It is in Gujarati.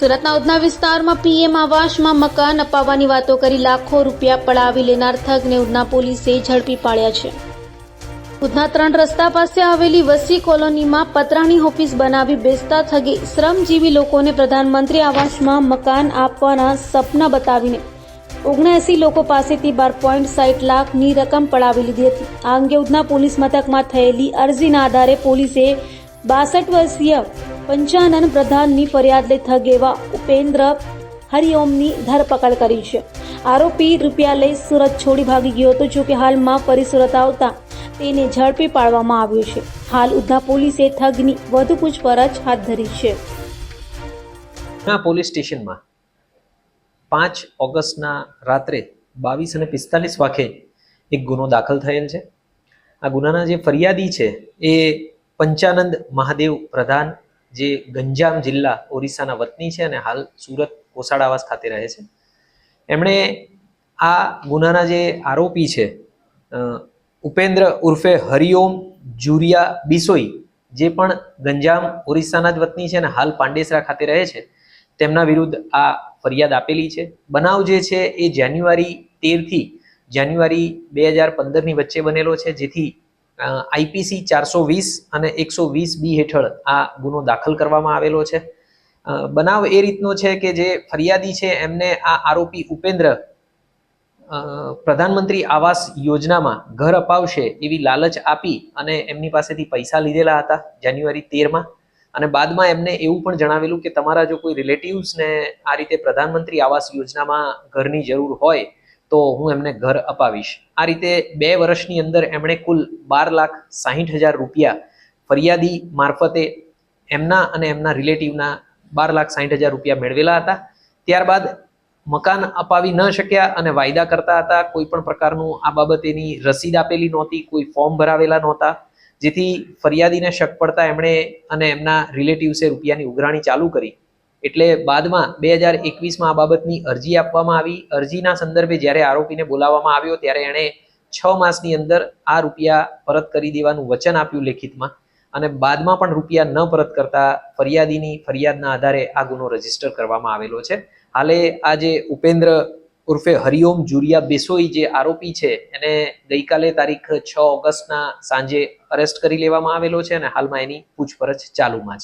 સુરતના ઉધના વિસ્તારમાં પીએમ આવાસમાં મકાન અપાવવાની વાતો કરી લાખો રૂપિયા પડાવી લેનાર ઠગને ઉધના પોલીસે ઝડપી પાડ્યા છે. ઉધના 3 રસ્તા પાસે આવેલી વસી કોલોનીમાં પતરાની ઓફિસ બનાવી બેસતા ઠગે શ્રમજીવી લોકોને પ્રધાનમંત્રી આવાસમાં મકાન આપવાના સપના બતાવીને 79 લોકો પાસેથી 12.60 લાખની રકમ પડાવી લીધી હતી. આ અંગે ઉધના પોલીસ મથકમાં થયેલી અરજીના આધારે પોલીસે 62 વર્ષીય પંચાનન પ્રધાનની ફરિયાદ લઈ ઠગ એવા ઉપેન્દ્ર હરિઓમની ધરપકડ કરી છે. આરોપી રૂપિયા લઈ સુરત છોડી ભાગી ગયો હતો, જો કે હાલમાં ફરી સુરત આવતા તેને ઝડપી પાડવામાં આવ્યો છે. હાલ ઉધના પોલીસે ઠગની વધુ પૂછપરછ હાથ ધરી છે. પોલીસ સ્ટેશનમાં 5 ઓગસ્ટના રાત્રે 22:45 વાગે એક ગુનો દાખલ થયેલ છે. આ ગુનાના જે ફરિયાદી છે એ પંચાનંદ મહાદેવ પ્રધાન, જે ગંજામ જિલ્લા ઓરિસ્સાના વતની છે અને હાલ સુરત કોસાડાવાસ ખાતે રહે છે. એમણે આ ગુનાના જે આરોપી છે ઉપેન્દ્ર ઉર્ફે હરિઓમ જુરિયા બિસોઈ, જે પણ ગંજામ ઓરિસ્સાના જ વતની છે અને હાલ પાંડેસરા ખાતે રહે છે, તેમના વિરુદ્ધ આ ફરિયાદ આપેલી છે. બનાવ જે છે એ જાન્યુઆરી 13 થી જાન્યુઆરી 2015ની વચ્ચે બનેલો છે, જેથી આઈપીસી 420 અને 120B હેઠળ આ ગુનો દાખલ કરવામાં આવેલો છે. બનાવ એ રીતનો છે કે જે ફરિયાદી છે એમને આ આરોપી ઉપેન્દ્ર પ્રધાનમંત્રી આવાસ યોજનામાં ઘર અપાવશે એવી લાલચ આપી અને એમની પાસેથી પૈસા લીધેલા હતા જાન્યુઆરી 13માં. અને બાદમાં એમને એવું પણ જણાવેલું કે તમારા જો કોઈ રિલેટિવ્સને આ રીતે પ્રધાનમંત્રી આવાસ યોજનામાં ઘરની જરૂર હોય તો હું એમને ઘર અપાવીશ. આ રીતે 2 વર્ષની અંદર એમણે કુલ 12,60,000 રૂપિયા ફરિયાદી મારફતે એમના અને એમના રિલેટિવના 12,60,000 રૂપિયા મેળવેલા હતા. ત્યારબાદ મકાન અપાવી ન શક્યા અને વાયદા કરતા હતા. કોઈ પણ પ્રકારનું આ બાબતેની રસીદ આપેલી નહોતી, કોઈ ફોર્મ ભરાવેલા નહોતા, જેથી ફરિયાદીને શક પડતા એમણે અને એમના રિલેટિવ્સે રૂપિયાની ઉઘરાણી ચાલુ કરી. એટલે બાદમાં 2021માં આ બાબતની અરજી આપવામાં આવી. અરજીના સંદર્ભે જ્યારે આરોપીને બોલાવવામાં આવ્યો ત્યારે એણે 6 માસની અંદર આ રૂપિયા પરત કરી દેવાનું વચન આપ્યું લેખિતમાં, અને બાદમાં પણ રૂપિયા ન પરત કરતા ફરિયાદીની ફરિયાદના આધારે આ ગુનો રજીસ્ટર કરવામાં આવેલો છે. હાલે આ જે ઉપેન્દ્ર ઉર્ફે હરિઓમ જુરિયા બેસોઈ જે આરોપી છે એને ગઈકાલે તારીખ 6 ઓગસ્ટના સાંજે અરેસ્ટ કરી લેવામાં આવેલો છે અને હાલમાં એની પૂછપરછ ચાલુમાં છે.